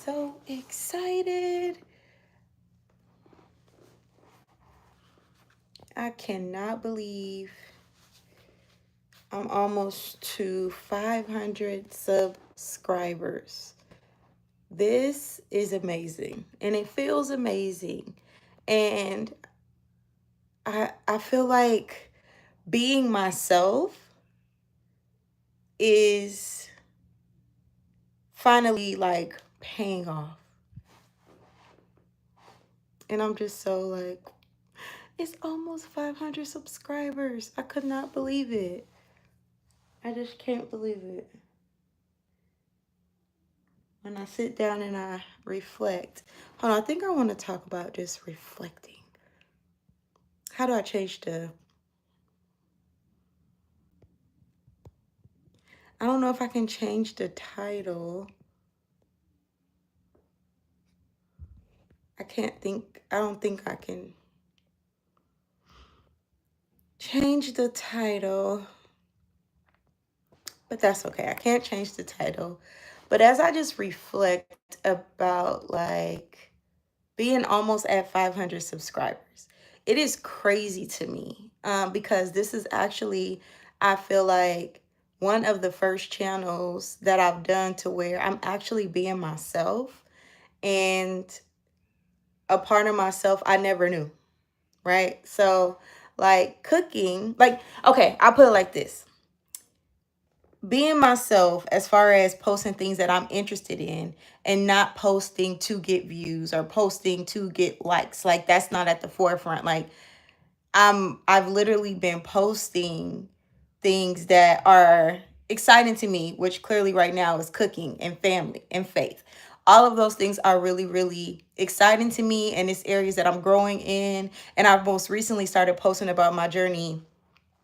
so excited. I cannot believe I'm almost to 500 subscribers. This is amazing and it feels amazing. And I feel like being myself is finally like paying off. And I'm just so like, it's almost 500 subscribers. I could not believe it. I just can't believe it. When I sit down and I reflect, hold on, I think I want to talk about just reflecting. How do I change I don't know if I can change the title. I don't think I can change the title, but that's okay. I can't change the title. But as I just reflect about like being almost at 500 subscribers, it is crazy to me because this is actually, I feel like, one of the first channels that I've done to where I'm actually being myself and a part of myself I never knew, right? So, like cooking, like, okay, I'll put it like this. Being myself as far as posting things that I'm interested in and not posting to get views or posting to get likes. Like that's not at the forefront. Like I've literally been posting things that are exciting to me, which clearly right now is cooking and family and faith. All of those things are really, really exciting to me, and it's areas that I'm growing in. And I've most recently started posting about my journey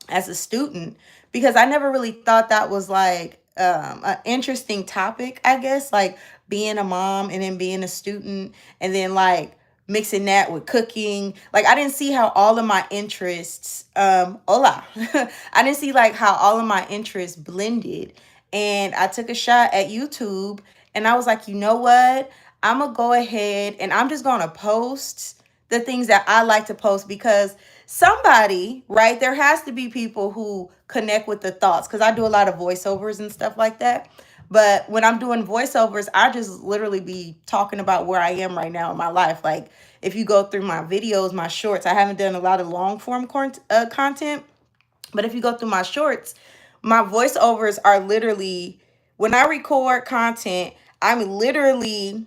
as a student because I never really thought that was like an interesting topic, I guess, like being a mom and then being a student and then like mixing that with cooking. Like I didn't see how all of my interests hola. I didn't see like how all of my interests blended. And I took a shot at YouTube and I was like, you know what? I'm gonna go ahead and I'm just gonna post the things that I like to post because somebody, right? There has to be people who connect with the thoughts because I do a lot of voiceovers and stuff like that. But when I'm doing voiceovers, I just literally be talking about where I am right now in my life. Like if you go through my videos, my shorts, I haven't done a lot of long form content, but if you go through my shorts, my voiceovers are literally, when I record content, I'm literally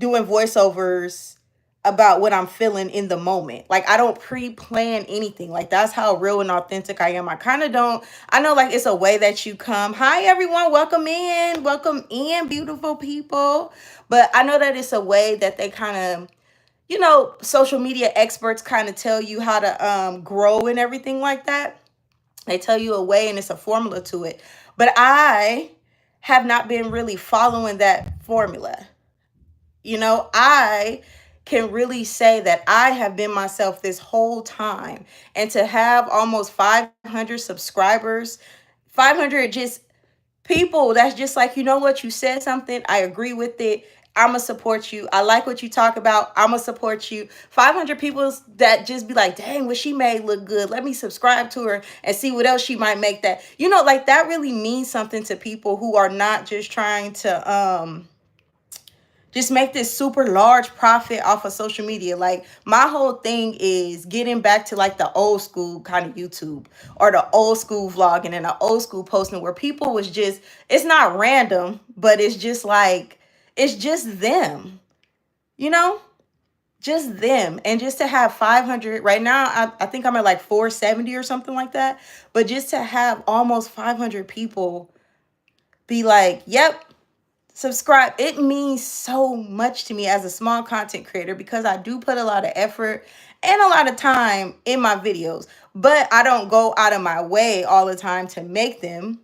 doing voiceovers about what I'm feeling in the moment. Like I don't pre-plan anything. Like that's how real and authentic I am. I kind of don't, I know like it's a way that you come. Hi everyone, welcome in. Welcome in, beautiful people. But I know that it's a way that they kind of, social media experts kind of tell you how to grow and everything like that. They tell you a way and it's a formula to it. But I have not been really following that formula. I can really say that I have been myself this whole time. And to have almost 500 subscribers, 500 just people that's just like, you know what, you said something, I agree with it. I'm going to support you. I like what you talk about. I'm going to support you. 500 people that just be like, dang, what she made look good. Let me subscribe to her and see what else she might make that. Like that really means something to people who are not just trying to, just make this super large profit off of social media. Like my whole thing is getting back to like the old school kind of YouTube or the old school vlogging and the old school posting where people was just, it's not random, but it's just like, it's just them, you know, just them. And just to have 500 right now, I think I'm at like 470 or something like that. But just to have almost 500 people be like, yep, subscribe, it means so much to me as a small content creator because I do put a lot of effort and a lot of time in my videos, but I don't go out of my way all the time to make them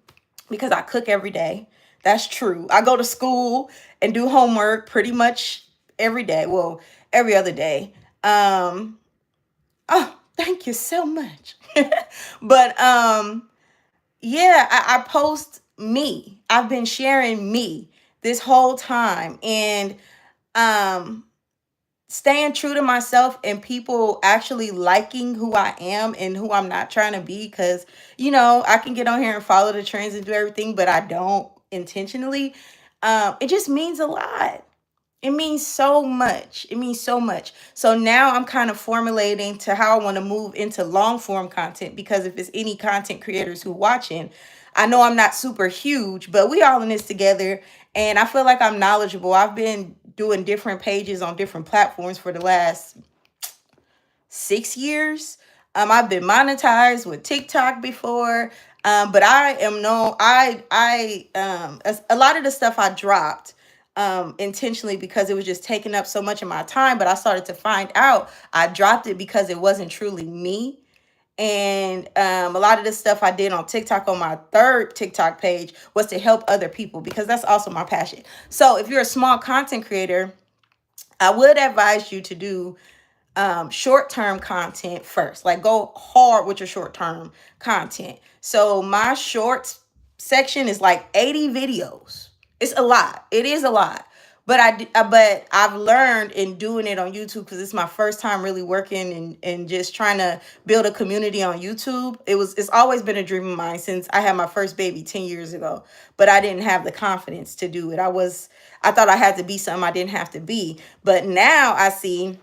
because I cook every day. That's true. I go to school and do homework pretty much every day. Well, every other day. Oh, thank you so much. But yeah, I post me. I've been sharing me this whole time. And um staying true to myself and people actually liking who I am and who I'm not trying to be, because I can get on here and follow the trends and do everything, but I don't intentionally. It just means a lot. It means so much. It means so much. So now I'm kind of formulating to how I want to move into long form content, because if it's any content creators who watching, I know I'm not super huge, but we all in this together, and I feel like I'm knowledgeable. I've been doing different pages on different platforms for the last 6 years. I've been monetized with TikTok before. But I am no, a lot of the stuff I dropped intentionally because it was just taking up so much of my time. But I started to find out I dropped it because it wasn't truly me. And a lot of the stuff I did on TikTok on my third TikTok page was to help other people, because that's also my passion. So if you're a small content creator, I would advise you to do short-term content first. Like, go hard with your short-term content. So my shorts section is like 80 videos. It's a lot. It is a lot. But I've learned in doing it on YouTube, because it's my first time really working and just trying to build a community on YouTube. It's always been a dream of mine since I had my first baby 10 years ago, but I didn't have the confidence to do it. I thought I had to be something I didn't have to be. But now I see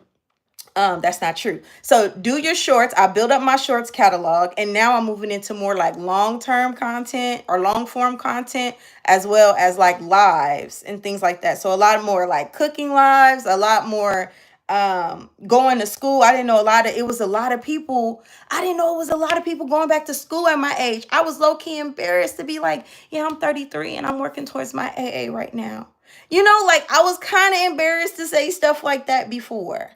that's not true. So do your shorts. I build up my shorts catalog, and now I'm moving into more like long-term content or long form content, as well as like lives and things like that. So a lot more like cooking lives, a lot more going to school. It was a lot of people. I didn't know it was a lot of people going back to school at my age. I was low-key embarrassed to be like, yeah, I'm 33 and I'm working towards my AA right now. Like, I was kind of embarrassed to say stuff like that before.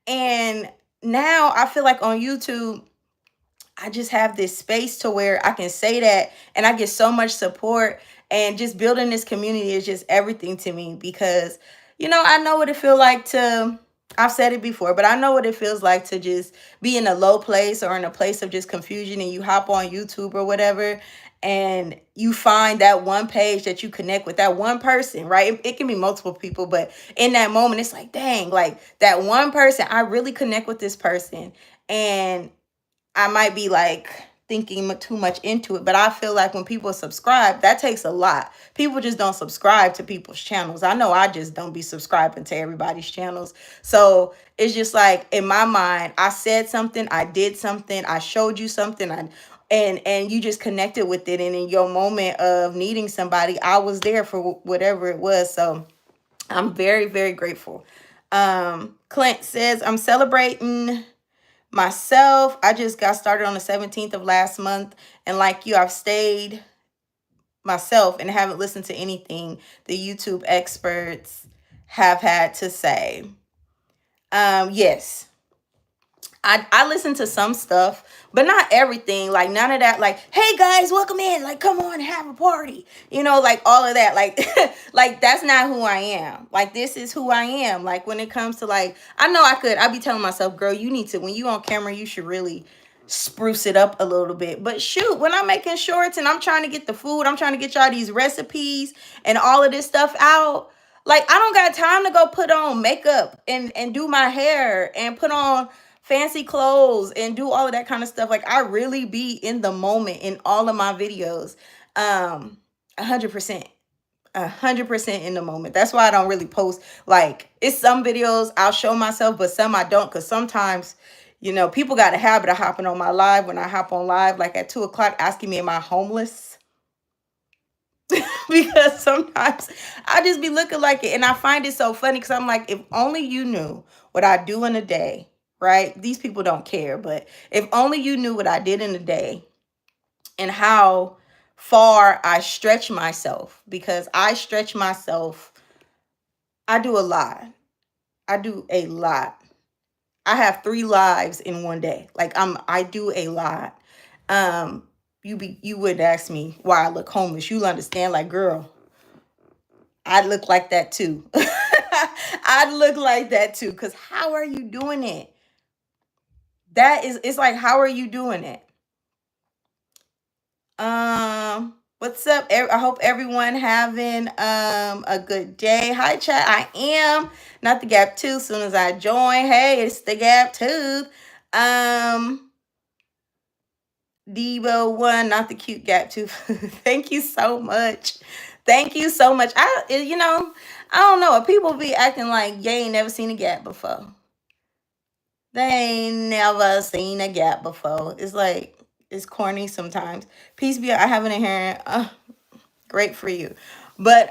And now I feel like on YouTube, I just have this space to where I can say that, and I get so much support. And just building this community is just everything to me, because I know what it feels like to, I've said it before, but I know what it feels like to just be in a low place or in a place of just confusion, and you hop on YouTube or whatever, and you find that one page that you connect with, that one person, right? It can be multiple people, but in that moment, it's like, dang, like that one person, I really connect with this person. And I might be like thinking too much into it, but I feel like when people subscribe, that takes a lot. People just don't subscribe to people's channels. I know I just don't be subscribing to everybody's channels. So it's just like, in my mind, I said something, I did something, I showed you something, and you just connected with it. And in your moment of needing somebody, I was there for whatever it was. So I'm very, very grateful. Clint says, I'm celebrating myself. I just got started on the 17th of last month, and like you, I've stayed myself and haven't listened to anything the YouTube experts have had to say. Yes, I listen to some stuff, but not everything. Like, none of that. Like, hey guys, welcome in. Like, come on, have a party. Like all of that. Like, like that's not who I am. Like, this is who I am. Like, when it comes to, like, I know I be telling myself, girl, you need to, when you on camera, you should really spruce it up a little bit. But shoot, when I'm making shorts and I'm trying to get the food, I'm trying to get y'all these recipes and all of this stuff out. Like, I don't got time to go put on makeup and do my hair and put on fancy clothes and do all of that kind of stuff. Like, I really be in the moment in all of my videos. 100%. 100% in the moment. That's why I don't really post. Like, it's some videos I'll show myself, but some I don't, because sometimes people got a habit of hopping on my live when I hop on live, like at 2 o'clock, asking me, am I homeless? Because sometimes I just be looking like it, and I find it so funny, because I'm like, if only you knew what I do in a day, right? These people don't care, but if only you knew what I did in a day and how far I stretch myself, because I stretch myself. I do a lot. I do a lot. I have 3 lives in one day. Like, I do a lot. You would ask me why I look homeless. You'll understand, like, girl, I look like that too. I look like that too. Cause how are you doing it? It's like, how are you doing it? What's up? I hope everyone having a good day. Hi chat. I am not the Gap Tooth. Soon as I join, hey, it's the Gap Tooth. Debo one, not the cute Gap Tooth. Thank you so much. Thank you so much. I don't know. People be acting like they ain't never seen a Gap before. They ain't never seen a Gap before. It's like it's corny sometimes. Peace be. I have an inherent. Great for you. But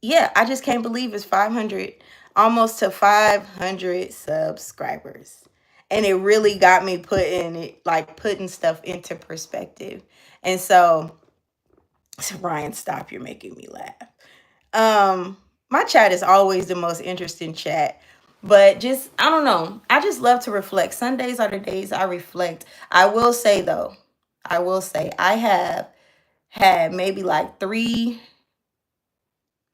yeah, I just can't believe it's 500, almost to 500 subscribers. And it really got me putting stuff into perspective. And so, Ryan, stop, you're making me laugh. My chat is always the most interesting chat. But just I don't know. I just love to reflect. Sundays are the days I reflect. I will say though, I have had maybe like 3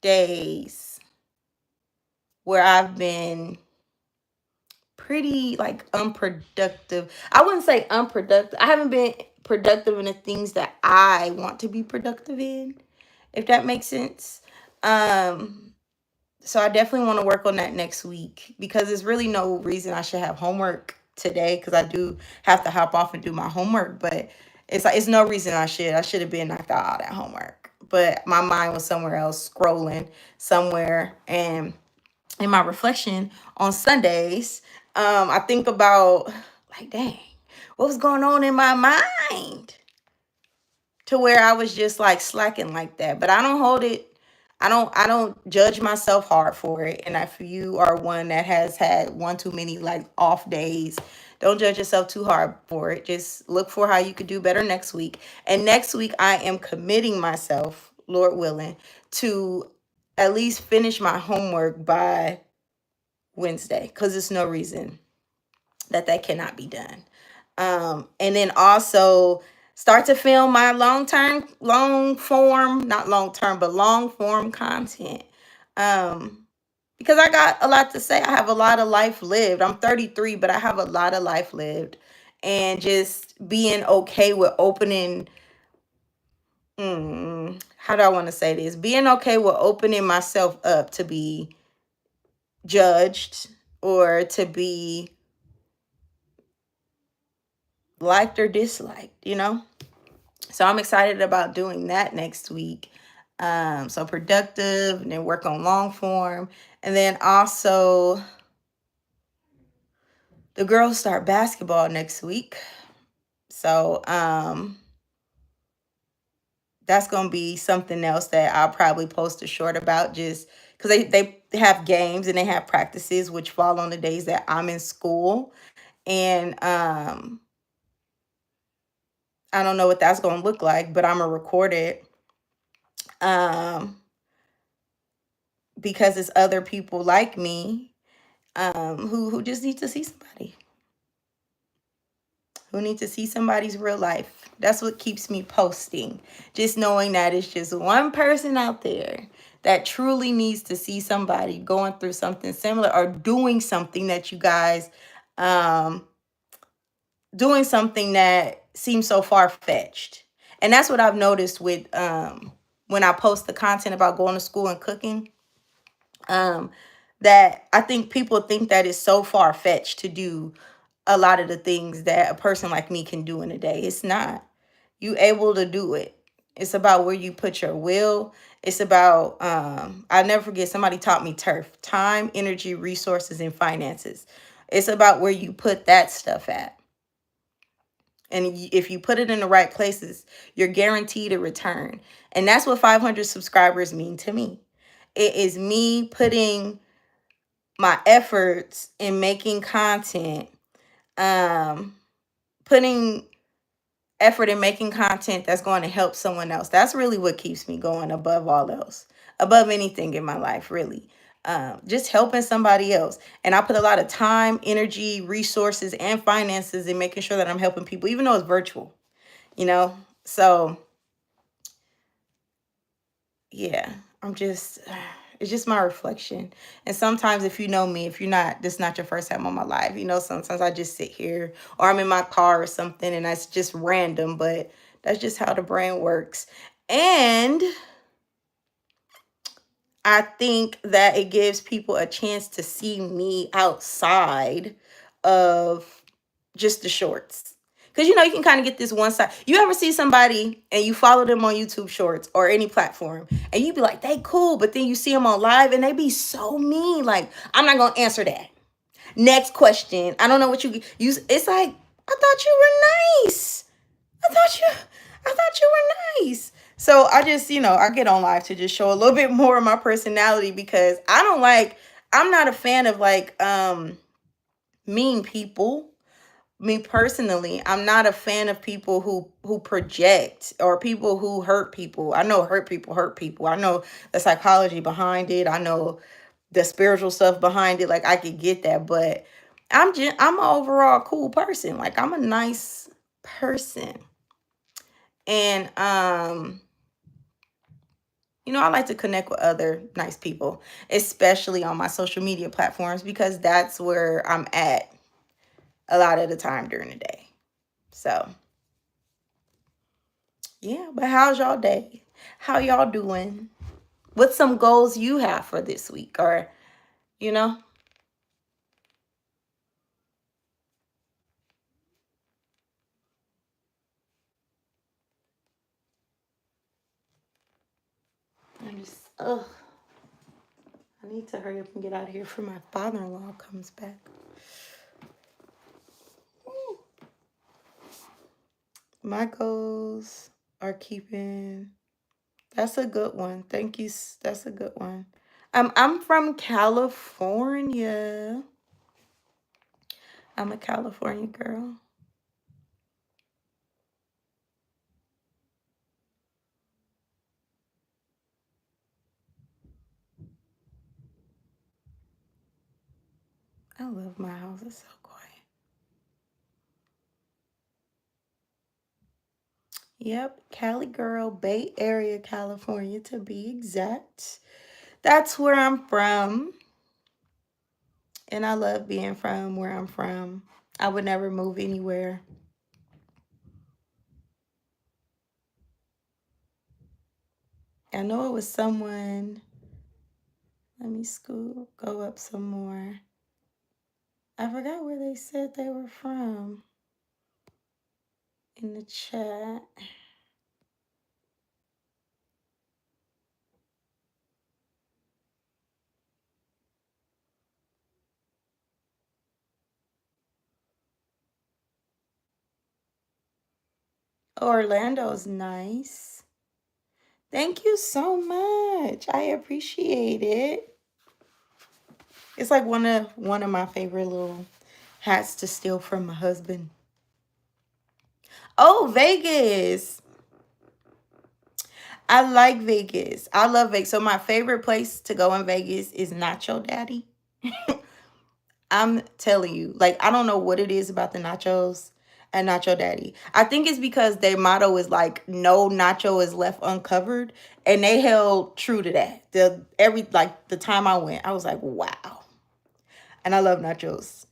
days where I've been pretty like unproductive. I wouldn't say unproductive. I haven't been productive in the things that I want to be productive in, if that makes sense. So I definitely want to work on that next week because there's really no reason I should have homework today because I do have to hop off and do my homework, but it's no reason I should. I should have been knocked out all that homework. But my mind was somewhere else scrolling somewhere, and in my reflection on Sundays, I think about like, dang, what was going on in my mind to where I was just like slacking like that. But I don't hold it. I don't judge myself hard for it. And if you are one that has had one too many like off days, don't judge yourself too hard for it. Just look for how you could do better next week. And next week I am committing myself, Lord willing, to at least finish my homework by Wednesday because there's no reason that cannot be done. And then also start to film my long form, not long term, but long form content. Um, because I got a lot to say. I have a lot of life lived. I'm 33, but I have a lot of life lived. And just being okay with opening, how do I want to say this? Being okay with opening myself up to be judged or to be liked or disliked. So I'm excited about doing that next week. So productive and then work on long form. And then also the girls start basketball next week. So that's gonna be something else that I'll probably post a short about just because they have games and they have practices which fall on the days that I'm in school. And I don't know what that's gonna look like, but I'm gonna record it. Um because it's other people like me who just need to see somebody who need to see somebody's real life. That's what keeps me posting, just knowing that it's just one person out there that truly needs to see somebody going through something similar or doing something that you guys um doing something that seems so far-fetched. And that's what I've noticed with when I post the content about going to school and cooking. um, that I think people think that it's so far fetched to do a lot of the things that a person like me can do in a day. It's not. You able to do it. It's about where you put your will. It's about I'll never forget somebody taught me turf, time, energy, resources, and finances. It's about where you put that stuff at. And if you put it in the right places, you're guaranteed a return. And that's what 500 subscribers mean to me. It is me putting my efforts in making content, um, putting effort in making content that's going to help someone else. That's really what keeps me going above all else, above anything in my life, really. Just helping somebody else. And I put a lot of time, energy, resources, and finances in making sure that I'm helping people, even though it's virtual, you know? So yeah, I'm just it's just my reflection. And sometimes if you know me, if you're not this not your first time on my live, sometimes I just sit here or I'm in my car or something and that's just random, but That's just how the brain works. And I think that it gives people a chance to see me outside of just the shorts. Because you can kind of get this one side. You ever see somebody and you follow them on YouTube Shorts or any platform, and you be like, they cool, but then you see them on live and they be so mean. Like, I'm not gonna answer that. Next question. I don't know what you use. It's like, I thought you were nice. I thought you were nice. So I just, I get on live to just show a little bit more of my personality, because I'm not a fan of like mean people. Me personally, I'm not a fan of people who project, or people who hurt people. I know hurt people hurt people. I know the psychology behind it. I know the spiritual stuff behind it. Like, I could get that, but I'm an overall cool person. Like, I'm a nice person. And I like to connect with other nice people, especially on my social media platforms, because that's where I'm at a lot of the time during the day. So, yeah, but how's y'all day? How y'all doing? What's some goals you have for this week? Or, you know, ugh, I need to hurry up and get out of here before my father-in-law comes back. My goals are keeping. That's a good one. Thank you. That's a good one. I'm from California. I'm a California girl. I love my house. It's so quiet. Yep, Cali girl, Bay Area, California to be exact. That's where I'm from. And I love being from where I'm from. I would never move anywhere. I know it was someone. Let me go up some more. I forgot where they said they were from in the chat. Orlando's nice. Thank you so much. I appreciate it. It's like one of my favorite little hats to steal from my husband. Oh, Vegas. I like Vegas. I love Vegas. So my favorite place to go in Vegas is Nacho Daddy. I'm telling you, like, I don't know what it is about the nachos and Nacho Daddy. I think it's because their motto is like, no nacho is left uncovered, and they held true to that. The time I went, I was like, wow. And I love nachos.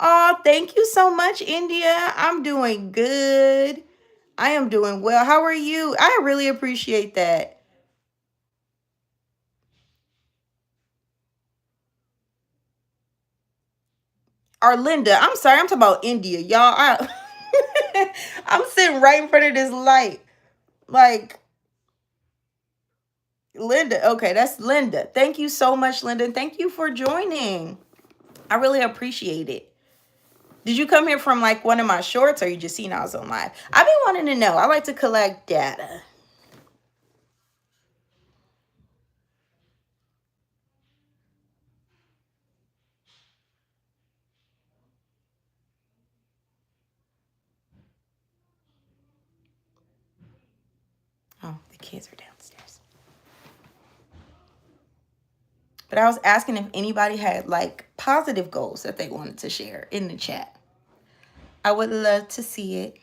Oh, thank you so much, India. I'm doing good. I am doing well. How are you? I really appreciate that. Arlinda, I'm sorry, I'm talking about India, y'all. I'm sitting right in front of this light. Like, Linda. Okay, that's Linda. Thank you so much, Linda. And thank you for joining. I really appreciate it. Did you come here from like one of my shorts, or you just seen I was on live? I've been wanting to know. I like to collect data. Oh, the kids are downstairs. But I was asking if anybody had like positive goals that they wanted to share in the chat. I would love to see it.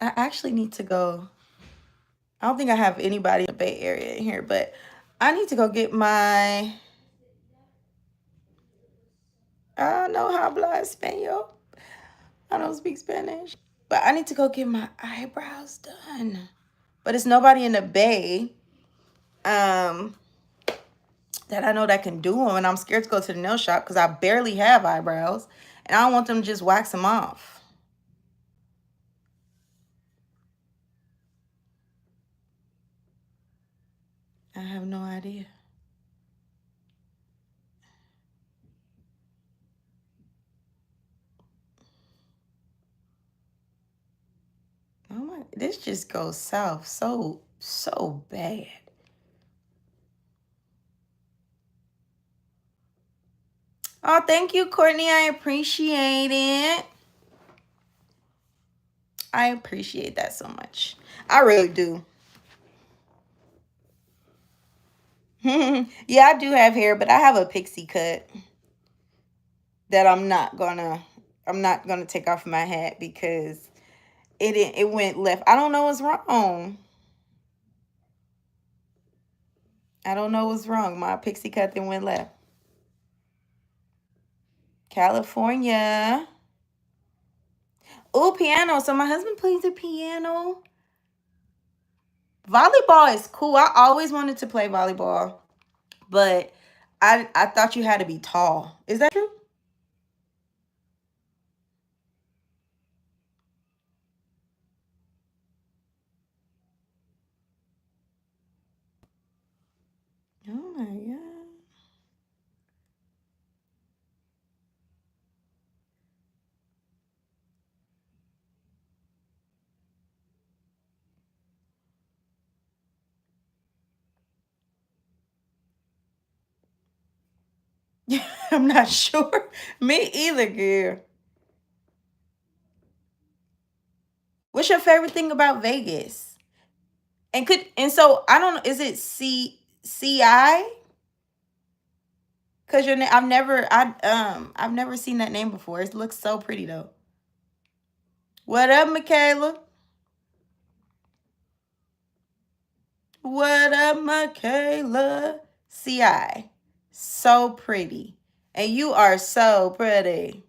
I actually need to go. I don't think I have anybody in the Bay Area in here, but I need to go get my, I don't know how habla español. I don't speak Spanish. But I need to go get my eyebrows done. But it's nobody in the Bay um, that I know that can do them. And I'm scared to go to the nail shop because I barely have eyebrows. And I don't want them to just wax them off. I have no idea. Oh my, this just goes south so bad. Oh, thank you, Courtney. I appreciate it. I appreciate that so much. I really do. Yeah, I do have hair, but I have a pixie cut that I'm not gonna take off my hat because it went left. I don't know what's wrong. I don't know what's wrong. My pixie cut then went left. California. Oh, piano. So my husband plays the piano. Volleyball is cool. I always wanted to play volleyball, but I thought you had to be tall. Is that true? Oh my god. I'm not sure. Me either, girl. What's your favorite thing about Vegas? And so I don't know. Is it CI? Cause your name. I've never seen that name before. It looks so pretty though. What up, Michaela? What up, Michaela? CI. So pretty. And you are so pretty.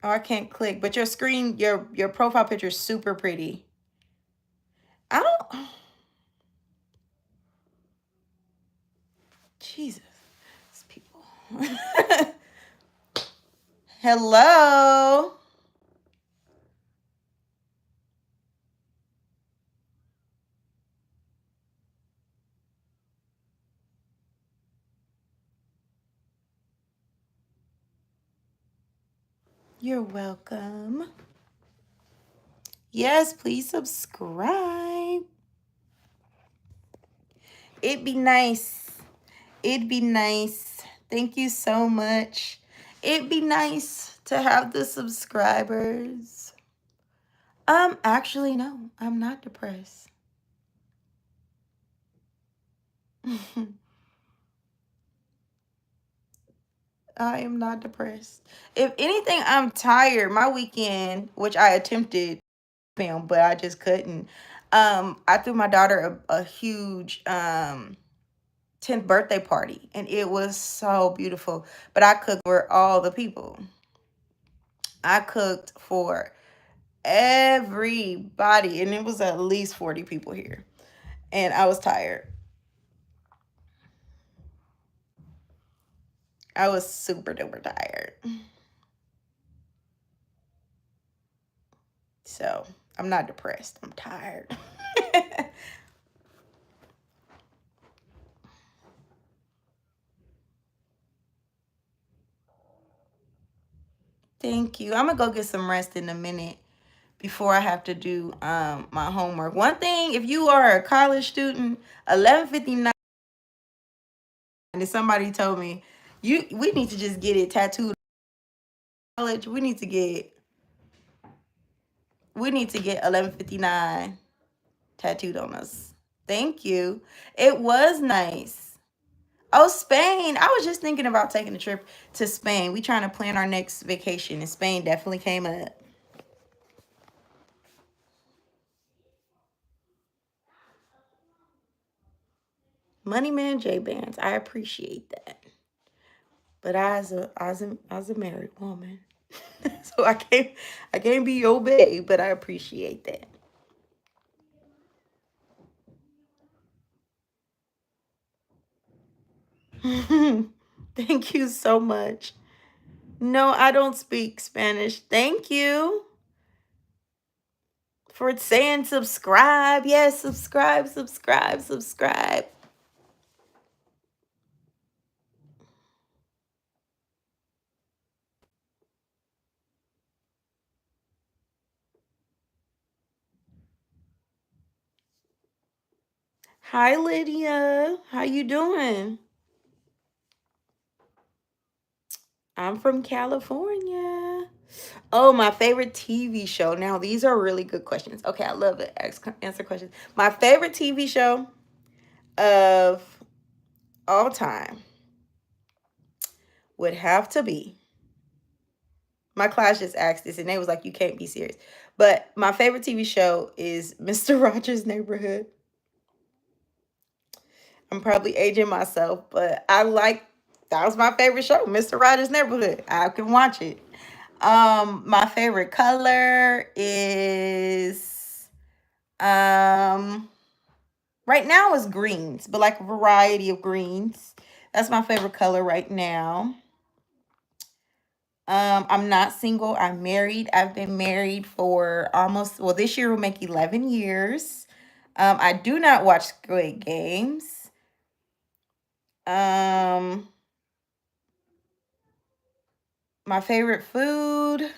Oh, I can't click, but your screen, your profile picture is super pretty. I don't. Jesus, these people. Hello. You're welcome. Yes, please subscribe. It'd be nice. It'd be nice. Thank you so much. It'd be nice to have the subscribers. Actually, no, I'm not depressed. I am not depressed. If anything, I'm tired. My weekend, which I attempted film, but I just couldn't. I threw my daughter a huge 10th birthday party, and it was so beautiful. But I cooked for all the people. I cooked for everybody, and it was at least 40 people here. And I was tired. I was super duper tired. So I'm not depressed. I'm tired. Thank you. I'm gonna go get some rest in a minute before I have to do my homework. One thing, if you are a college student, 11:59, and somebody told me we need to just get it tattooed. College, we need to get 11:59 tattooed on us. Thank you. It was nice. Oh, Spain. I was just thinking about taking a trip to Spain. We trying to plan our next vacation, and Spain definitely came up. Money Man J Bands. I appreciate that. But as a married woman, so I can't be your babe, but I appreciate that. Thank you so much. No, I don't speak Spanish. Thank you for saying subscribe. Yes, subscribe, subscribe, subscribe. Hi Lydia. How you doing? I'm from California. Oh, my favorite TV show. Now, these are really good questions. Okay, I love it. Answer questions. My favorite TV show of all time would have to be. My class just asked this and they was like, you can't be serious. But my favorite TV show is Mr. Rogers' Neighborhood. I'm probably aging myself, but that was my favorite show, Mr. Rogers' Neighborhood. I can watch it. My favorite color is right now is greens, but like a variety of greens. That's my favorite color right now. I'm not single. I'm married. I've been married for well, this year will make 11 years. I do not watch Squid Games. Um, my favorite food.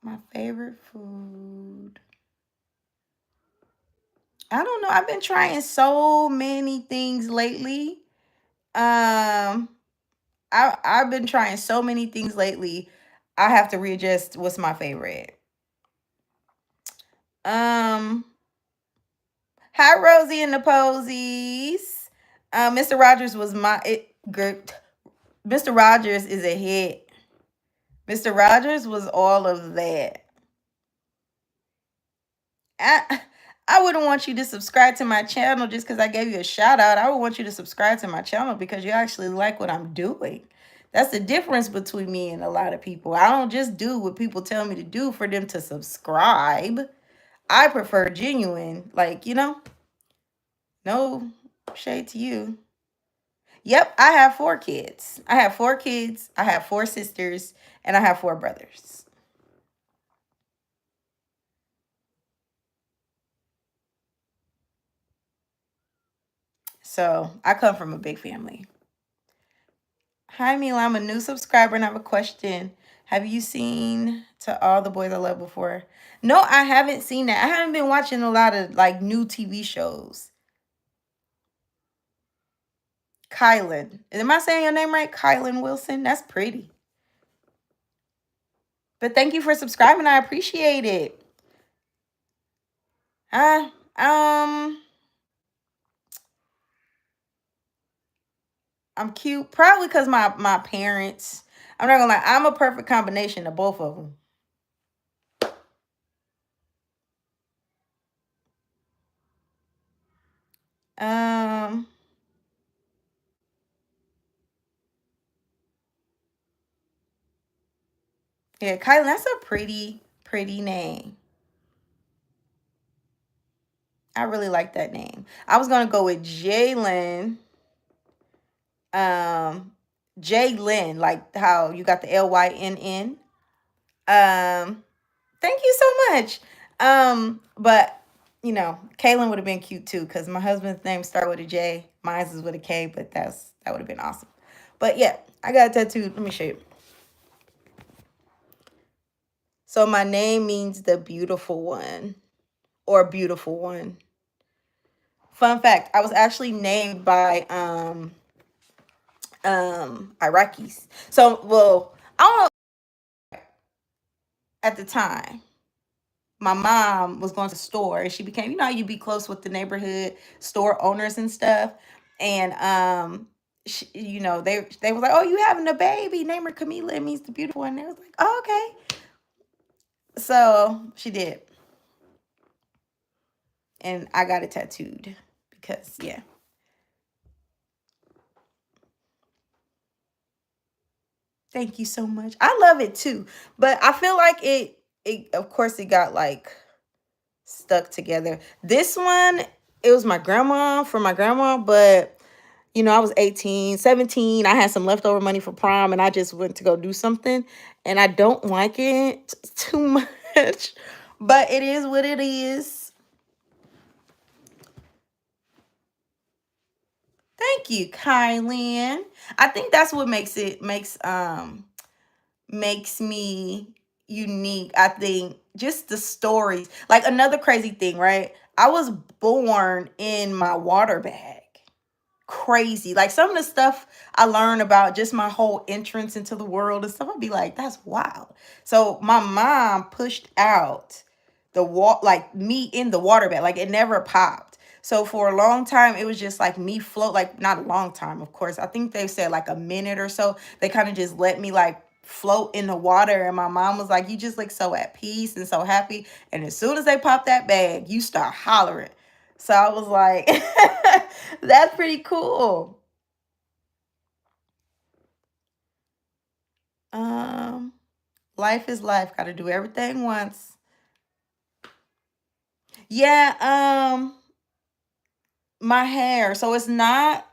My favorite food. I don't know. I've been trying so many things lately. Um, I've been trying so many things lately. I have to readjust what's my favorite. Um, Hi Rosie and the Posies. Mr. Rogers was Mr. Rogers is a hit. Mr. Rogers was all of that. I, I wouldn't want you to subscribe to my channel just because I gave you a shout out. I would want you to subscribe to my channel because you actually like what I'm doing. That's the difference between me and a lot of people. I don't just do what people tell me to do for them to subscribe. I prefer genuine, no shade to you. Yep, I have 4 kids. I have 4 kids. I have 4 sisters, and I have 4 brothers. So I come from a big family. Hi, Mila. I'm a new subscriber and I have a question. Have you seen To All the Boys I Loved Before? No, I haven't seen that. I haven't been watching a lot of like new TV shows. Kylan. Am I saying your name right? Kylan Wilson? That's pretty. But thank you for subscribing. I appreciate it. Uh, um, I'm cute. Probably because my parents. I'm not gonna lie. I'm a perfect combination of both of them. Um, yeah, Kylan. That's a pretty name. I really like that name. I was gonna go with Jalen. Um, Jalen, like how you got the Lynn. Thank you so much. But Kaylin would have been cute too, because my husband's name start with a J. Mine's is with a K, but that would have been awesome. But yeah, I got a tattoo. Let me show you. So my name means the beautiful one or beautiful one. Fun fact, I was actually named by Iraqis. So well, I don't know at the time. My mom was going to the store and she became, how you be close with the neighborhood store owners and stuff. And they was like, "Oh, you having a baby? Name her Camila. It means the beautiful one." And they was like, "Oh, okay." So she did. And I got it tattooed because, yeah. Thank you so much. I love it too. But I feel like it of course it got like stuck together. This one, it was my grandma for my grandma, but I was 18, 17. I had some leftover money for prom and I just went to go do something and I don't like it too much. But it is what it is. Thank you, Kylan. I think that's what makes me unique. I think just the stories. Like another crazy thing, right? I was born in my water bag. Crazy. Like some of the stuff I learned about just my whole entrance into the world and stuff, I'd be like, that's wild. So my mom pushed out like me in the water bed. Like it never popped. So for a long time, it was just like me float, like not a long time, of course. I think they said like a minute or so. They kind of just let me like float in the water. And my mom was like, you just look so at peace and so happy. And as soon as they pop that bag, you start hollering. So I was like, that's pretty cool. Um, Life is life. Got to do everything once. Yeah, my hair. So it's not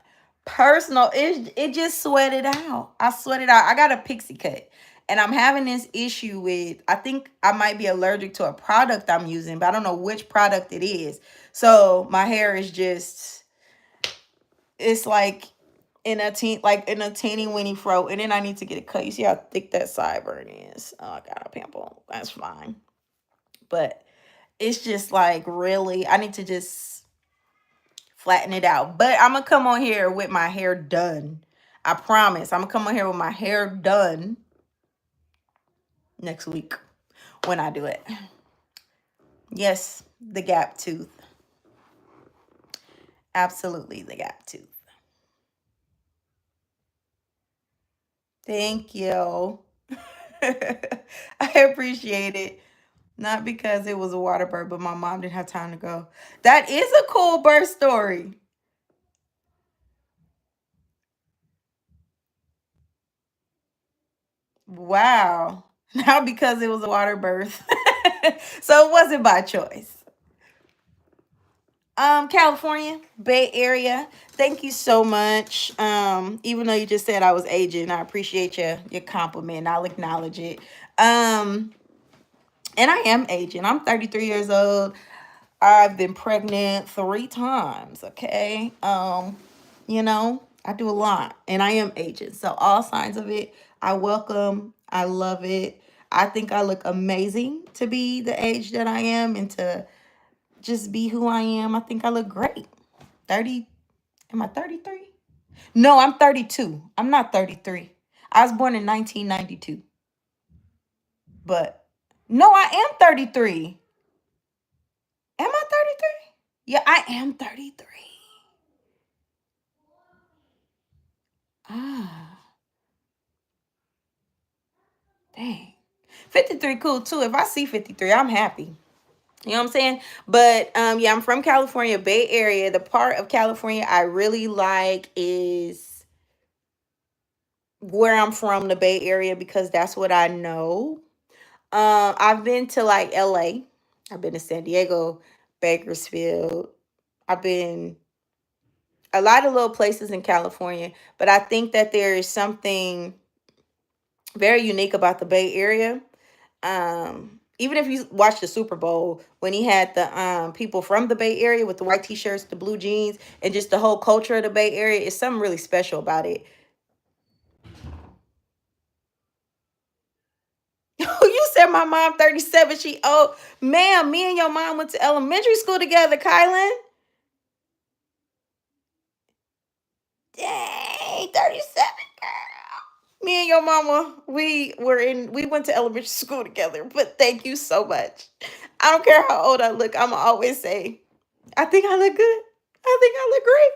personal. It just sweated out. I sweated out. I got a pixie cut. And I'm having this issue with, I think I might be allergic to a product I'm using, but I don't know which product it is. So my hair is just, it's like in a teeny weeny fro, and then I need to get it cut. You see how thick that sideburn is? Oh, I got a pimple. That's fine, but it's just like really, I need to just flatten it out. But I'm gonna come on here with my hair done. I promise. I'm gonna come on here with my hair done next week when I do it. Yes, the gap tooth. Absolutely, the gap tooth. Thank you. I appreciate it. Not because it was a water birth, but my mom didn't have time to go. That is a cool birth story. Wow. Not because it was a water birth. So it wasn't by choice. California, Bay Area. Thank you so much. Even though you just said I was aging, I appreciate your compliment. I'll acknowledge it. Um, and I am aging. I'm 33 years old. I've been pregnant 3 times, okay? I do a lot and I am aging. So all signs of it, I welcome. I love it. I think I look amazing to be the age that I am and to just be who I am. I think I look great. 30, am I 33? No, I'm 32. I'm not 33. I was born in 1992. But no, I am 33. Am I 33? Yeah, I am 33. Ah, dang. 53 cool too. If I see 53, I'm happy. You know what I'm saying? But yeah, I'm from California, Bay Area. The part of California I really like is where I'm from, the Bay Area, because that's what I know. I've been to like LA. I've been to San Diego, Bakersfield. I've been a lot of little places in California, but I think that there is something very unique about the Bay Area. Even if you watch the Super Bowl when he had the people from the Bay Area with the white t-shirts, the blue jeans, and just the whole culture of the Bay Area, it's something really special about it. You said my mom 37. She oh ma'am, me and your mom went to elementary school together, Kylan. Dang, 37, girl. Me and your mama, we went to elementary school together. But thank you so much. I don't care how old I look, I'ma always say, I think I look good. I think I look great.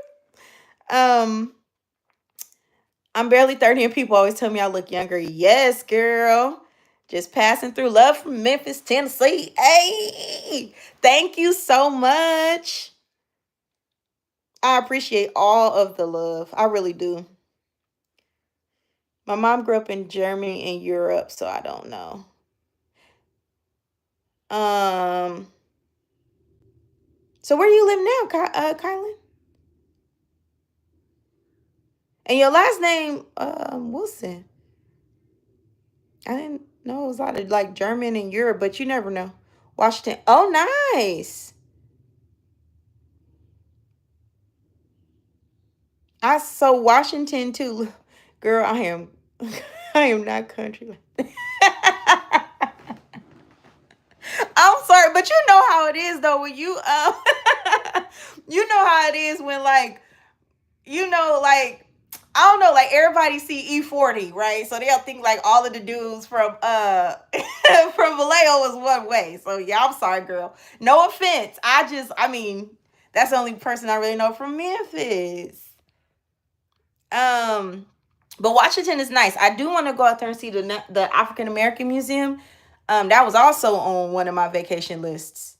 I'm barely 30 and people always tell me I look younger. Yes, girl. Just passing through. Love from Memphis, Tennessee. Hey, thank you so much. I appreciate all of the love. I really do. My mom grew up in Germany and Europe, so I don't know. Um, so where do you live now, Kylan? And your last name, Wilson. I didn't know it was out of like German and Europe, but you never know. Washington. Oh, nice. I so Washington too. Girl, I am I am not country. I'm sorry, but you know how it is though when you you know how it is when like like I don't know, like everybody see E40, right? So they'll think like all of the dudes from from Vallejo was one way. So yeah, I'm sorry, girl. No offense. I mean, that's the only person I really know from Memphis. Um but Washington is nice. I do want to go out there and see the African American Museum. That was also on one of my vacation lists.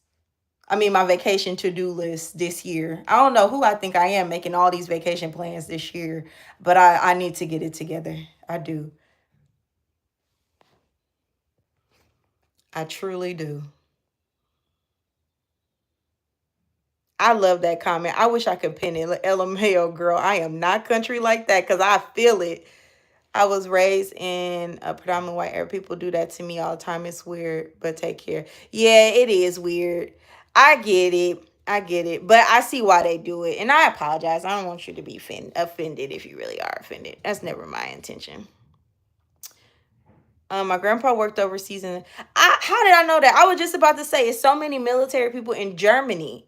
I mean, my vacation to-do list this year. I don't know who I think I am making all these vacation plans this year, but I need to get it together. I do. I truly do. I love that comment. I wish I could pin it. LMAO, girl, I am not country like that because I feel it. I was raised in a predominantly white area. People do that to me all the time. It's weird, but take care. Yeah, it is weird. I get it. I get it. But I see why they do it. And I apologize. I don't want you to be offended if you really are offended. That's never my intention. My grandpa worked overseas, and how did I know that? I was just about to say, it's so many military people in Germany.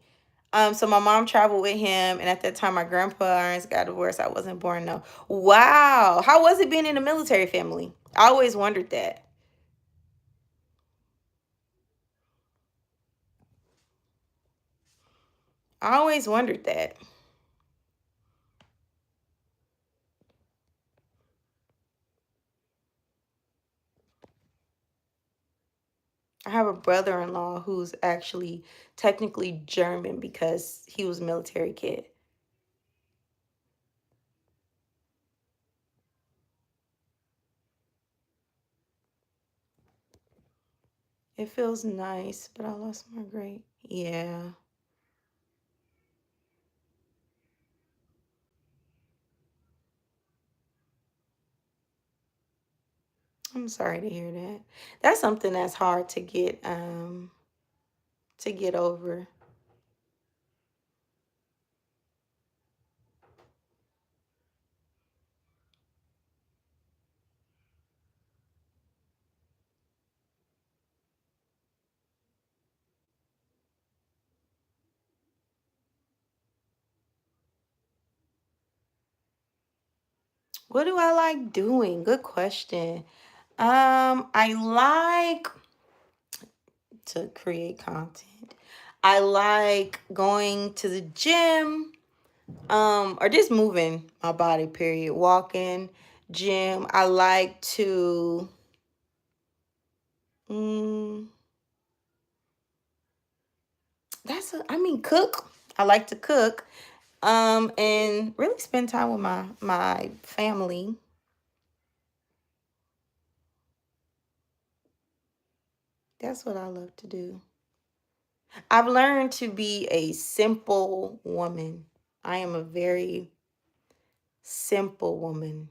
So my mom traveled with him, and at that time, my grandparents got divorced. I wasn't born though. Wow, how was it being in a military family? I always wondered that. I always wondered that. I have a brother-in-law who's actually technically German because he was a military kid. It feels nice, but I lost my great. Yeah. I'm sorry to hear that. That's something that's hard to get over. What do I like doing? Good question. I like to create content. I like going to the gym, or just moving my body, period. Walking, gym. I like to mm, I mean cook. I like to cook. And really spend time with my family. That's what I love to do. I've learned to be a simple woman. I am a very simple woman.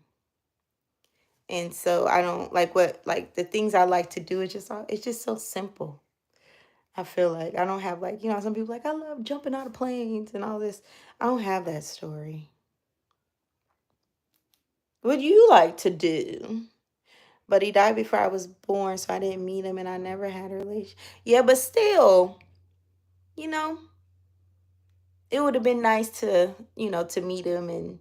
And so I don't like the things I like to do is just it's just so simple. I feel like I don't have like, some people like I love jumping out of planes and all this. I don't have that story. What do you like to do? But he died before I was born, so I didn't meet him and I never had a relation. Yeah, but still, you know, it would have been nice to meet him and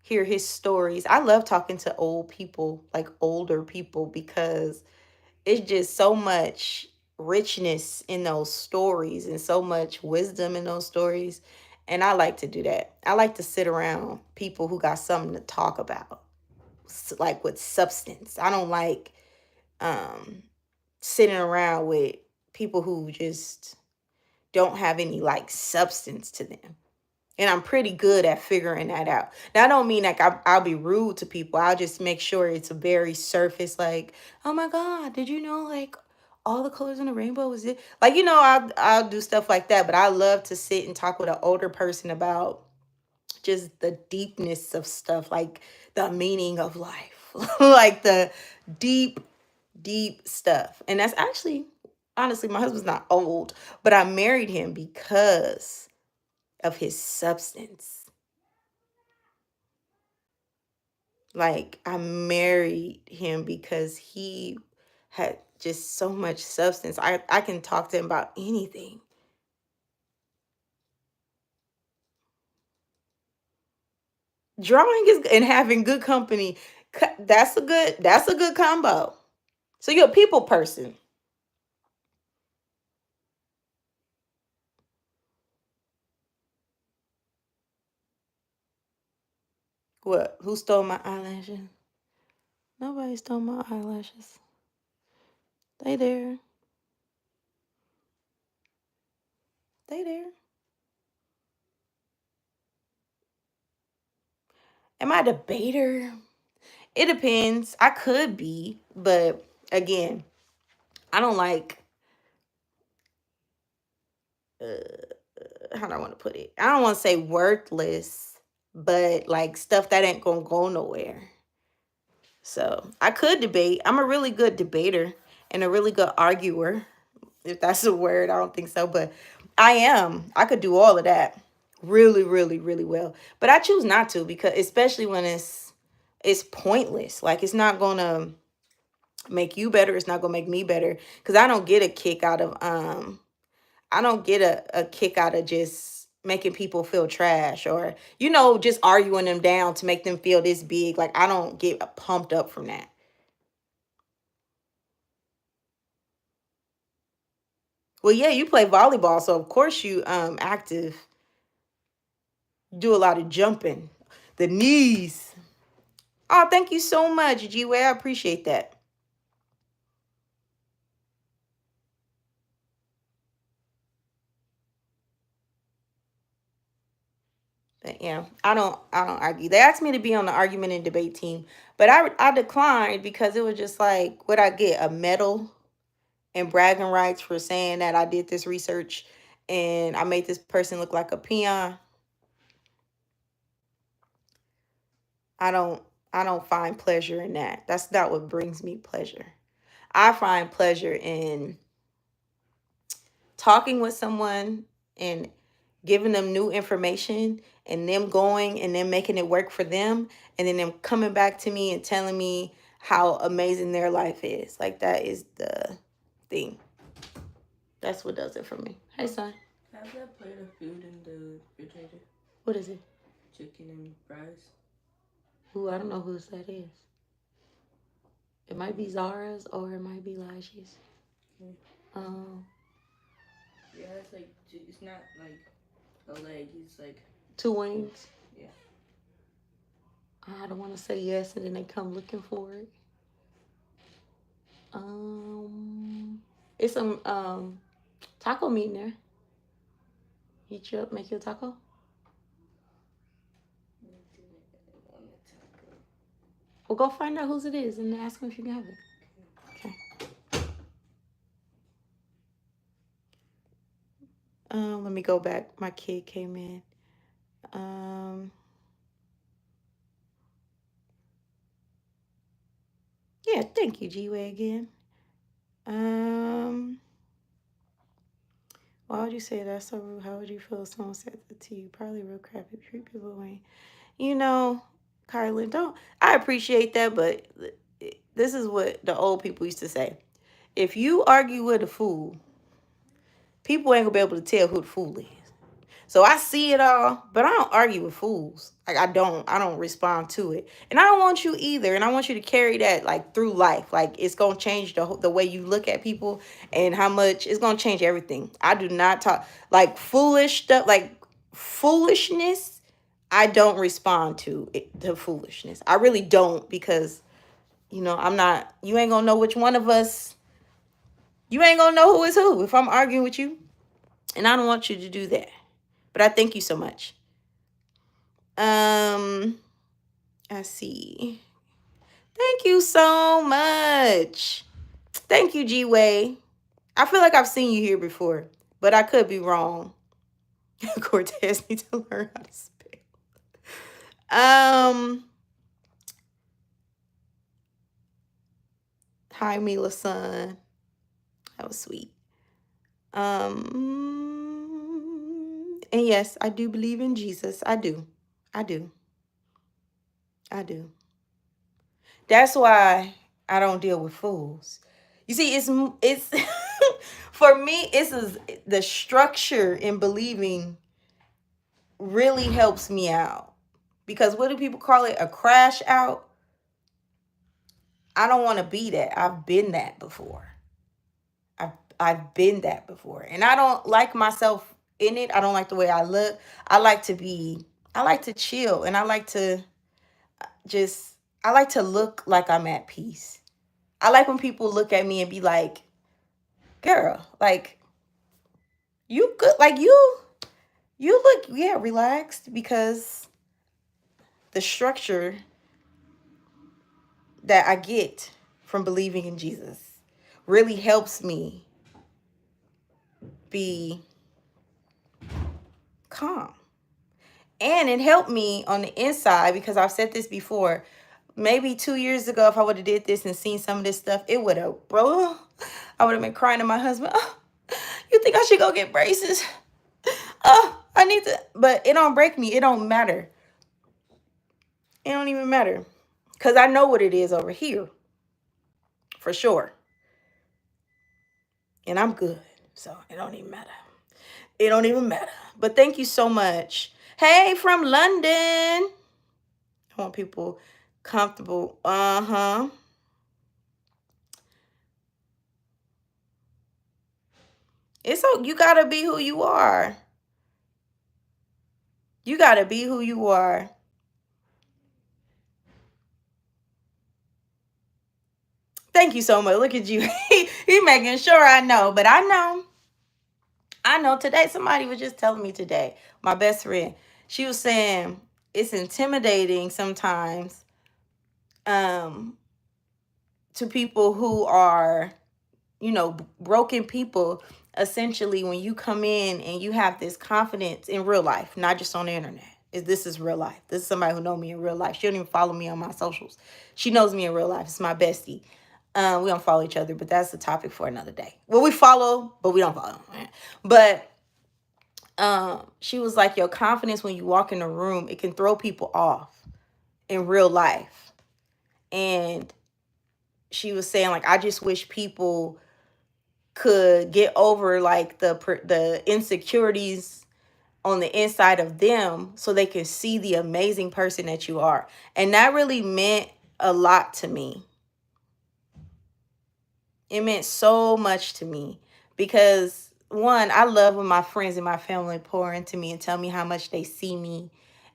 hear his stories. I love talking to old people, like older people, because it's just so much richness in those stories and so much wisdom in those stories. And I like to do that. I like to sit around people who got something to talk about, like with substance. I don't like um sitting around with people who just don't have any like substance to them. And I'm pretty good at figuring that out. Now, I don't mean like I'll be rude to people. I'll just make sure it's a very surface, like, oh my God, did you know like all the colors in the rainbow was it? Like, I'll do stuff like that. But I love to sit and talk with an older person about just the deepness of stuff, like the meaning of life, like the deep, deep stuff. And that's actually, honestly, my husband's not old, but I married him because of his substance. Like, I married him because he had just so much substance. I can talk to him about anything. Drawing is and having good company. That's a good combo. So you're a people person. What? Who stole my eyelashes? Nobody stole my eyelashes. They there. They there. Am I a debater? It depends. I could be, but again, I don't like how do I want to put it? I don't want to say worthless, but like stuff that ain't gonna go nowhere. So I could debate. I'm a really good debater and a really good arguer, if that's a word. I don't think so, but I am. I could do all of that really, really, really well. But I choose not to, because especially when it's pointless. Like, it's not gonna make you better. It's not gonna make me better. Because I don't get a kick out of just making people feel trash, or, just arguing them down to make them feel this big. Like, I don't get pumped up from that. Well, yeah, you play volleyball, so of course you active, do a lot of jumping. The knees. Oh, thank you so much, G-Way. I appreciate that. But yeah, I don't argue. They asked me to be on the argument and debate team, but I declined because it was just like, would I get a medal and bragging rights for saying that I did this research and I made this person look like a peon? I don't I don't find pleasure in that. That's not what brings me pleasure. I find pleasure in talking with someone and giving them new information, and them going and then making it work for them, and then them coming back to me and telling me how amazing their life is. Like, that is the thing. That's what does it for me. Hey, son. Have that plate of food in the refrigerator? What is it? Chicken and fries. Ooh, I don't know whose that is. It might be Zara's or it might be Lashy's. Okay. Um, Yeah, it's like it's not like a leg. It's like two wings. Yeah. I don't want to say yes and then they come looking for it. It's some taco meat in there. Heat you up, make you a taco. Well, go find out whose it is and ask them if you can have it. Okay. Let me go back. My kid came in. Yeah, thank you, G-Way again. Why would you say that's so rude? How would you feel if someone said that to you? Probably real crappy. Treat people away. Kylan, don't. I appreciate that, but this is what the old people used to say. If you argue with a fool, people ain't gonna be able to tell who the fool is. So I see it all, but I don't argue with fools. Like, I don't respond to it. And I don't want you either. And I want you to carry that like through life. Like, it's going to change the way you look at people, and how much it's going to change everything. I do not talk like foolish stuff, like foolishness. I don't respond to foolishness. I really don't, because I'm not, you ain't gonna know which one of us, you ain't gonna know who is who if I'm arguing with you. And I don't want you to do that. But I thank you so much. I see. Thank you so much. Thank you, G Way. I feel like I've seen you here before, but I could be wrong. Cortez needs to learn how to spell. Um, Hi, Mila son. That was sweet. And yes, I do believe in Jesus. I do. I do. I do. That's why I don't deal with fools. You see, it's for me. It's the structure in believing really helps me out, because what do people call it? A crash out. I don't want to be that. I've been that before. I've been that before, and I don't like myself in it. I don't like the way I look. I like to be. I like to chill, and I like to just. I like to look like I'm at peace. I like when people look at me and be like, "Girl, like you good, like you look, yeah, relaxed," because the structure that I get from believing in Jesus really helps me be calm. And it helped me on the inside, because I've said this before. Maybe 2 years ago, if I would have did this and seen some of this stuff, it would have, bro, I would have been crying to my husband. Oh, you think I should go get braces? Oh, I need to. But it don't break me. It don't matter. It don't even matter. Because I know what it is over here. For sure. And I'm good. So it don't even matter. It don't even matter. But thank you so much. Hey, from London. I want people comfortable. It's so you gotta be who you are. You gotta be who you are. Thank you so much. Look at you. He making sure I know, but I know. I know today. Somebody was just telling me today, my best friend. She was saying it's intimidating sometimes um to people who are, broken people, essentially, when you come in and you have this confidence in real life, not just on the internet. This is real life. This is somebody who knows me in real life. She don't even follow me on my socials. She knows me in real life. It's my bestie. We don't follow each other, but that's the topic for another day. Well, we follow, but we don't follow. But she was like, your confidence when you walk in a room, it can throw people off in real life. And she was saying, like, I just wish people could get over like the insecurities on the inside of them, so they can see the amazing person that you are. And that really meant a lot to me. It meant so much to me, because one, I love when my friends and my family pour into me and tell me how much they see me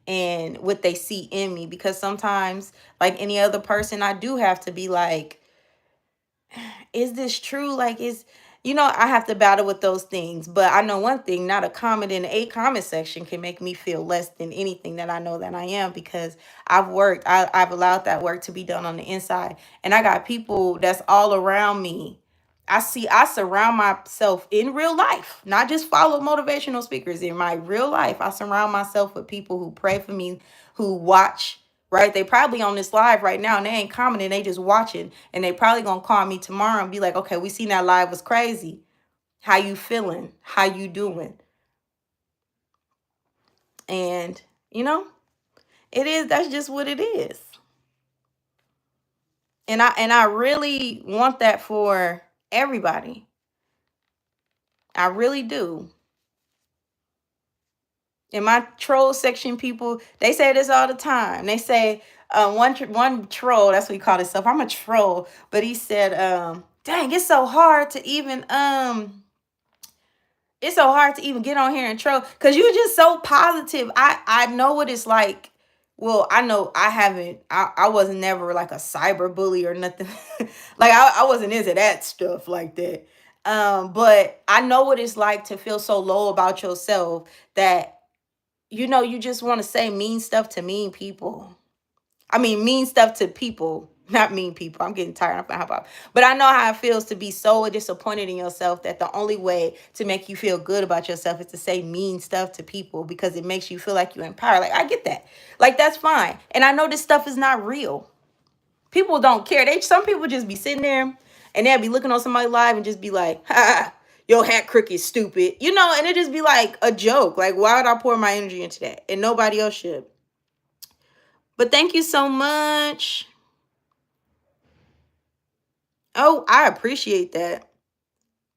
and what they see in me, because sometimes, like any other person, I do have to be like, is this true? Like, I have to battle with those things. But I know one thing, not a comment in a comment section can make me feel less than anything that I know that I am, because I've allowed that work to be done on the inside. And I got people that's all around me. I surround myself in real life, not just follow motivational speakers. In my real life, I surround myself with people who pray for me, who watch, right? They probably on this live right now and they ain't commenting, they just watching. And they probably gonna call me tomorrow and be like, okay, we seen that live was crazy. How you feeling? How you doing? And that's just what it is. And I really want that for everybody. I really do. In my troll section, people, they say this all the time. They say, one troll, that's what he called himself. I'm a troll, but he said, dang, it's so hard to even get on here and troll, because you're just so positive. I know what it's like Well, I know I haven't. I was never like a cyber bully or nothing. Like I wasn't into that stuff like that. But I know what it's like to feel so low about yourself that you just want to say mean stuff to mean people. I mean, mean stuff to people, not mean people. I'm getting tired. I'm how about, but I know how it feels to be so disappointed in yourself that the only way to make you feel good about yourself is to say mean stuff to people because it makes you feel like you're empowered. Like I get that. Like that's fine. And I know this stuff is not real. People don't care. Some people just be sitting there and they'll be looking on somebody live and just be like, ha, your hat crook is stupid. And it just be like a joke. Like, why would I pour my energy into that? And nobody else should. But thank you so much. Oh, I appreciate that,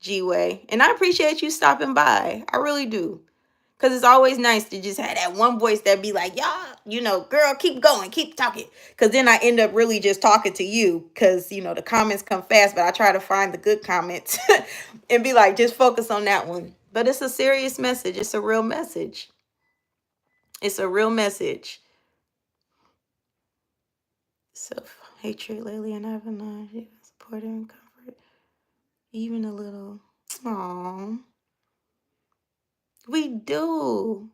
G-Way. And I appreciate you stopping by. I really do. Because it's always nice to just have that one voice that be like, y'all, girl, keep going, keep talking. Because then I end up really just talking to you. Because, the comments come fast, but I try to find the good comments and be like, just focus on that one. But it's a serious message. It's a real message. It's a real message. So, hatred lately, and I have not support and comfort. Even a little. Aww. We do.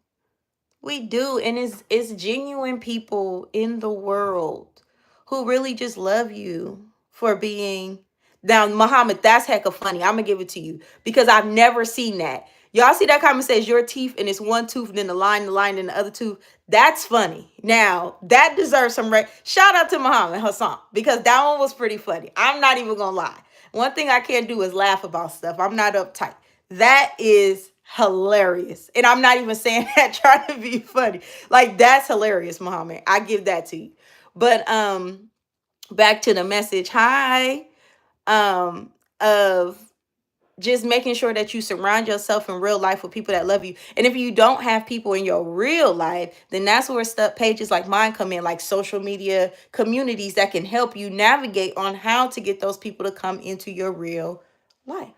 We do. And it's genuine people in the world who really just love you for being. Now, Muhammad, that's hecka funny. I'm gonna give it to you because I've never seen that. Y'all see that comment says your teeth and it's one tooth and then the line and the other tooth. That's funny. Now that deserves some shout out to Muhammad Hassan because that one was pretty funny. I'm not even gonna lie. One thing I can't do is laugh about stuff. I'm not uptight. That is hilarious. And I'm not even saying that trying to be funny. Like that's hilarious, Muhammad. I give that to you. But back to the message. Hi. Of just making sure that you surround yourself in real life with people that love you. And if you don't have people in your real life, then that's where stuff pages like mine come in, like social media communities that can help you navigate on how to get those people to come into your real life.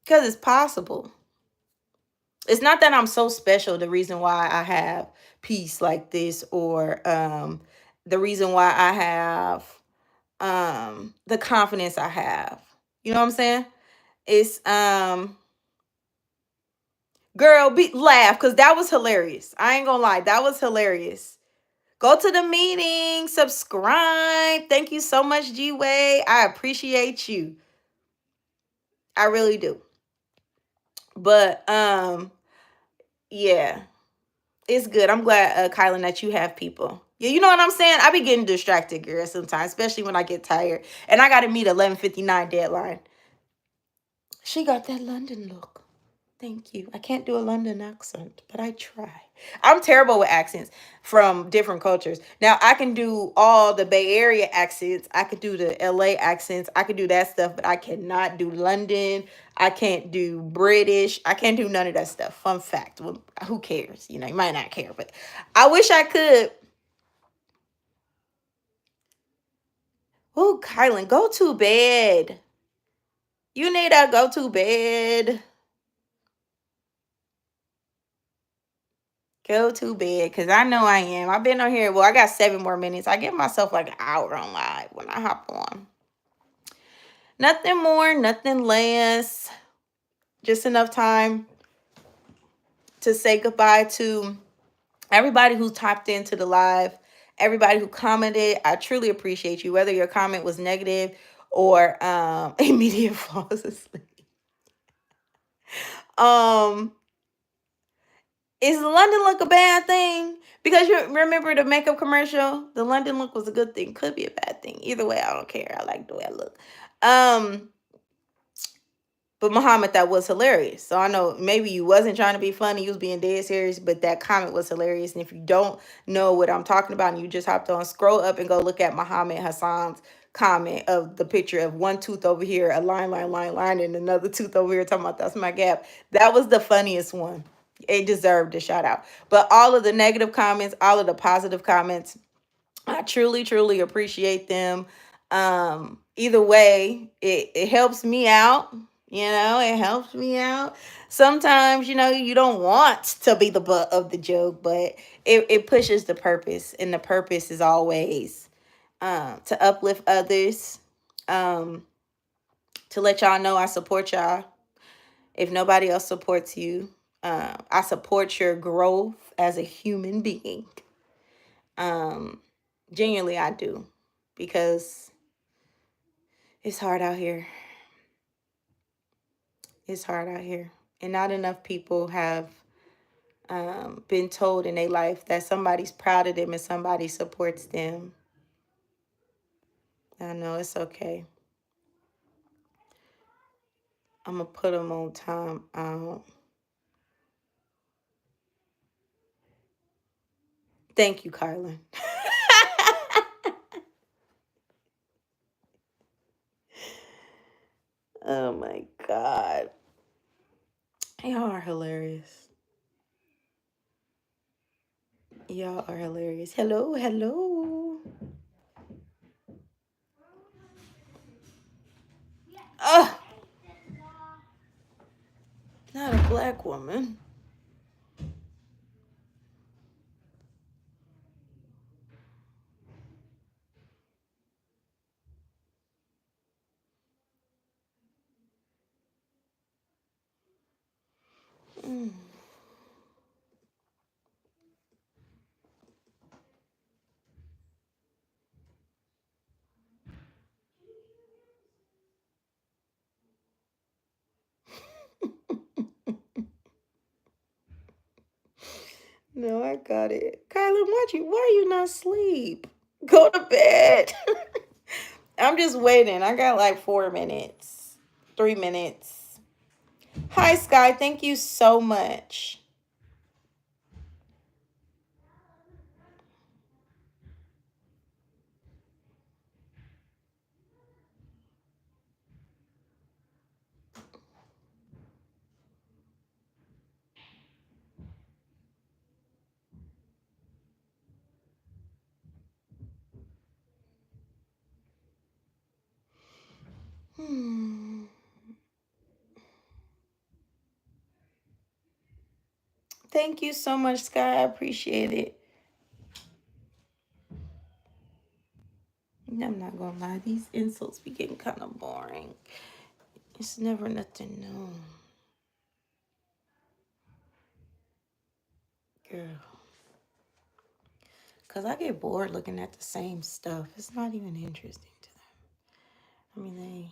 Because it's possible. It's not that I'm so special, the reason why I have peace like this, or the reason why I have the confidence I have. You know what I'm saying? It's girl, laugh because that was hilarious. I ain't gonna lie, that was hilarious. Go to the meeting, subscribe. Thank you so much, G-Way. I appreciate you. I really do. But yeah, it's good. I'm glad, Kylan, that you have people. Yeah, you know what I'm saying? I be getting distracted, girl, sometimes, especially when I get tired. And I gotta meet 11:59 deadline. She got that London look. Thank you. I can't do a London accent, but I try. I'm terrible with accents from different cultures. Now, I can do all the Bay Area accents. I could do the LA accents. I could do that stuff, but I cannot do London. I can't do British. I can't do none of that stuff. Fun fact. Well, who cares? You might not care, but I wish I could. Oh, Kylan, go to bed. You need to go to bed. Go to bed, because I know I am. I've been on here. Well, I got 7 more minutes. I give myself like an hour on live when I hop on. Nothing more, nothing less. Just enough time to say goodbye to everybody who tapped into the live, everybody who commented. I truly appreciate you, whether your comment was negative or immediate falls asleep. Is the London look a bad thing? Because you remember the makeup commercial? The London look was a good thing. Could be a bad thing. Either way, I don't care. I like the way I look. But Muhammad, that was hilarious. So I know maybe you wasn't trying to be funny. You was being dead serious, but that comment was hilarious. And if you don't know what I'm talking about and you just hopped on, scroll up and go look at Muhammad Hassan's comment of the picture of one tooth over here, a line, and another tooth over here talking about that's my gap. That was the funniest one. It deserved a shout out. But all of the negative comments, all of the positive comments, I truly, truly appreciate them. Either way, it helps me out. It helps me out. Sometimes, you don't want to be the butt of the joke, but it pushes the purpose. And the purpose is always to uplift others, um, to let y'all know I support y'all. If nobody else supports you, I support your growth as a human being. Um, Genuinely, I do. Because it's hard out here. It's hard out here. And not enough people have been told in their life that somebody's proud of them and somebody supports them. I know it's okay. I'm going to put them on time out. Thank you, Carlin. Oh my God. Y'all are hilarious. Y'all are hilarious. Hello, hello. Ugh, not a black woman. Mm. No, I got it. Kylan, why are you not asleep? Go to bed. I'm just waiting. I got like 4 minutes. 3 minutes. Hi, Sky. Thank you so much. Hmm. Thank you so much, Sky. I appreciate it. I'm not gonna lie, these insults be getting kind of boring. It's never nothing new. Girl. Because I get bored looking at the same stuff. It's not even interesting to them. I mean, they.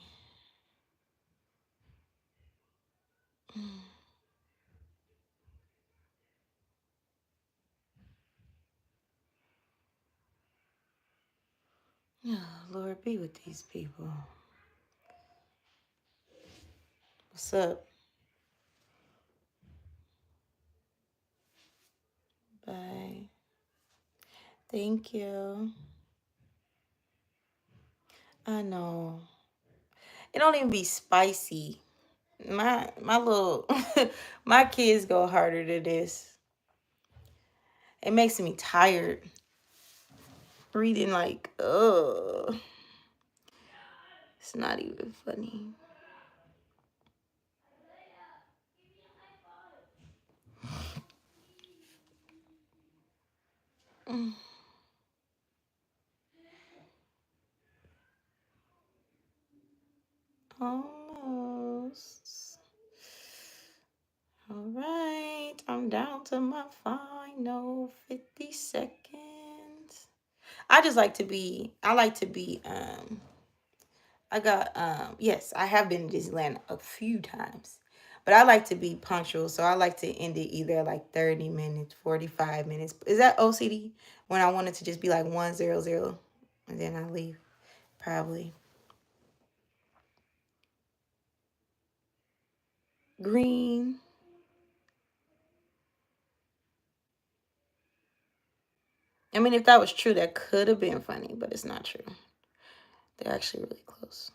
Oh, Lord, be with these people. What's up? Bye. Thank you. I know. It don't even be spicy. My little my kids go harder than this. It makes me tired. Reading like, ugh. It's not even funny. Mm. Almost. All right. I'm down to my final 50 seconds. I like to be yes, I have been to Disneyland a few times. But I like to be punctual, so I like to end it either like 30 minutes, 45 minutes. Is that OCD? When I wanted to just be like 100 and then I leave. Probably. Green. I mean, if that was true, that could have been funny, but it's not true. They're actually really close.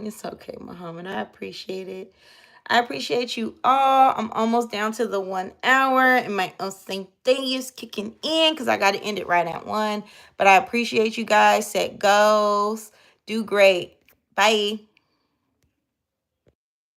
It's okay, Muhammad. I appreciate it. I appreciate you all. I'm almost down to the 1 hour, and my same thing is kicking in because I got to end it right at 1. But I appreciate you guys. Set goals. Do great. Bye. Bye.